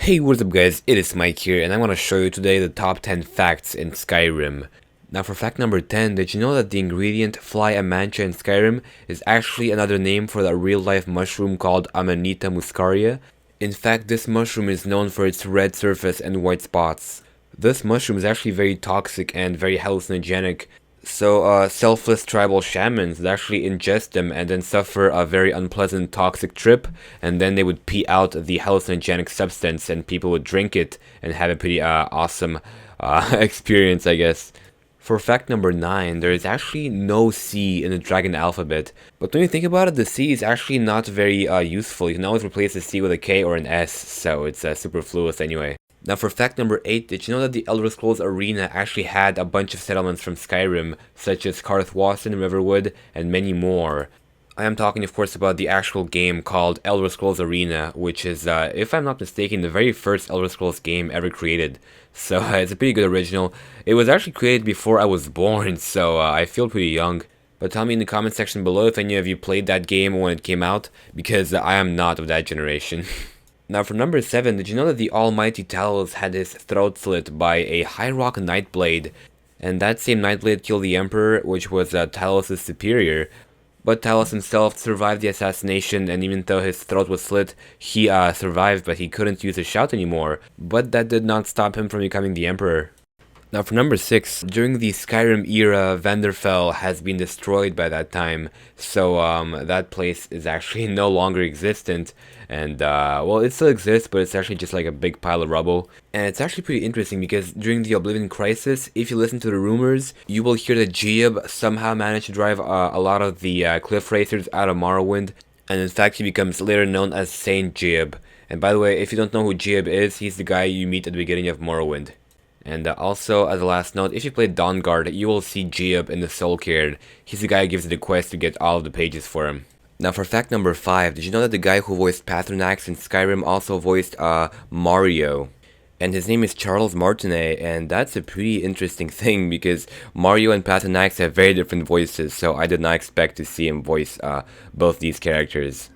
Hey, what's up guys, it is Smike here, and I want to show you today the top 10 facts in Skyrim. Now for fact number 10, did you know that the ingredient fly Amanita in Skyrim is actually another name for the real-life mushroom called Amanita muscaria? In fact, this mushroom is known for its red surface and white spots. This mushroom is actually very toxic and very hallucinogenic, so selfless tribal shamans would actually ingest them and then suffer a very unpleasant toxic trip, and then they would pee out the hallucinogenic substance and people would drink it and have a pretty awesome experience, I guess. For fact number 9, there is actually no C in the dragon alphabet, but when you think about it, the C is actually not very useful. You can always replace the C with a K or an S, so it's superfluous anyway. Now for fact number 8, did you know that the Elder Scrolls Arena actually had a bunch of settlements from Skyrim, such as Karthwassen, Riverwood, and many more? I am talking of course about the actual game called Elder Scrolls Arena, which is, if I'm not mistaken, the very first Elder Scrolls game ever created. So it's a pretty good original. It was actually created before I was born, so I feel pretty young. But tell me in the comment section below if any of you played that game when it came out, because I am not of that generation. Now for number 7, did you know that the almighty Tellus had his throat slit by a High Rock Nightblade? And that same Nightblade killed the Emperor, which was Tellus' superior. But Tellus himself survived the assassination, and even though his throat was slit, he survived, but he couldn't use his shout anymore. But that did not stop him from becoming the Emperor. Now for number 6, during the Skyrim era, Vandorfell has been destroyed by that time, so that place is actually no longer existent, and well, it still exists, but it's actually just like a big pile of rubble. And it's actually pretty interesting because during the Oblivion Crisis, if you listen to the rumors, you will hear that Giab somehow managed to drive a lot of the cliff racers out of Morrowind, and in fact he becomes later known as Saint Giab. And by the way, if you don't know who Giab is, he's the guy you meet at the beginning of Morrowind. And also, as a last note, if you play Dawnguard, you will see Giab in the Soul Cairn. He's the guy who gives you the quest to get all of the pages for him. Now for fact number 5, did you know that the guy who voiced Patronax in Skyrim also voiced Mario? And his name is Charles Martinet, and that's a pretty interesting thing because Mario and Patronax have very different voices, so I did not expect to see him voice both these characters.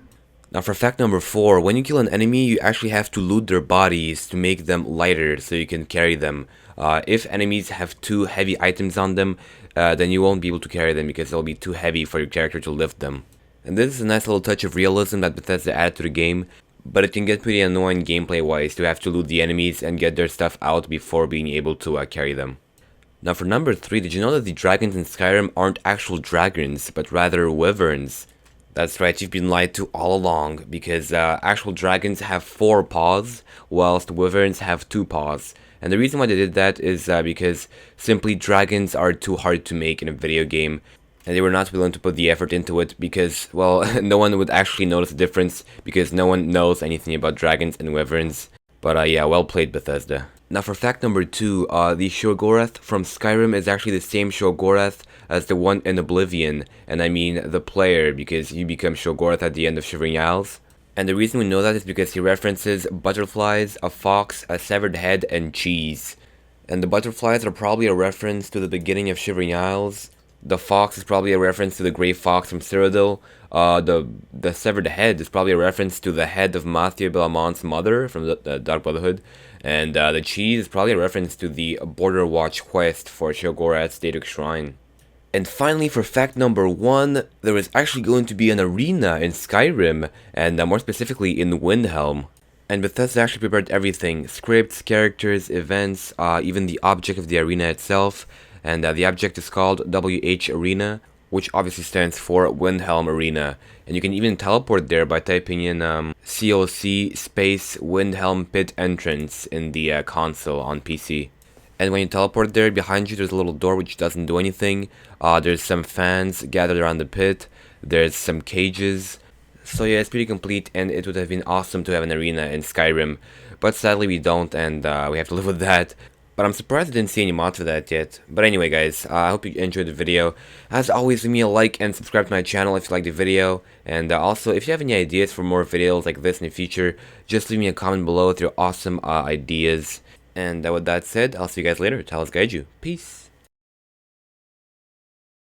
Now for fact number 4, when you kill an enemy, you actually have to loot their bodies to make them lighter so you can carry them. If enemies have too heavy items on them, then you won't be able to carry them because they'll be too heavy for your character to lift them. And this is a nice little touch of realism that Bethesda added to the game, but it can get pretty annoying gameplay wise to have to loot the enemies and get their stuff out before being able to carry them. Now for number 3, did you know that the dragons in Skyrim aren't actual dragons, but rather wyverns? That's right, you've been lied to all along, because actual dragons have 4 paws, whilst wyverns have 2 paws. And the reason why they did that is because simply dragons are too hard to make in a video game, and they were not willing to put the effort into it because, well, no one would actually notice the difference, because no one knows anything about dragons and wyverns. But yeah, well played Bethesda. Now for fact number 2, the Shoggorath from Skyrim is actually the same Shoggorath as the one in Oblivion, and I mean the player, because you become Shoggorath at the end of Shivering Isles. And the reason we know that is because he references butterflies, a fox, a severed head, and cheese. And the butterflies are probably a reference to the beginning of Shivering Isles. The fox is probably a reference to the Grey Fox from Cyrodiil. The severed head is probably a reference to the head of Mathia Belamont's mother from the Dark Brotherhood. And the cheese is probably a reference to the Border Watch quest for Shoggorath's Daedric Shrine. And finally, for fact number 1, there is actually going to be an arena in Skyrim, and more specifically in Windhelm. And Bethesda actually prepared everything: scripts, characters, events, even the object of the arena itself. And the object is called WH Arena, which obviously stands for Windhelm Arena. And you can even teleport there by typing in COC space Windhelm Pit Entrance in the console on PC. And when you teleport there, behind you there's a little door which doesn't do anything. There's some fans gathered around the pit. There's some cages. So yeah, it's pretty complete, and it would have been awesome to have an arena in Skyrim. But sadly we don't, and we have to live with that. But I'm surprised I didn't see any mods for that yet. But anyway guys, I hope you enjoyed the video. As always, leave me a like and subscribe to my channel if you liked the video. And also, if you have any ideas for more videos like this in the future, just leave me a comment below with your awesome ideas. And with that said, I'll see you guys later. Tellus guide you. Peace.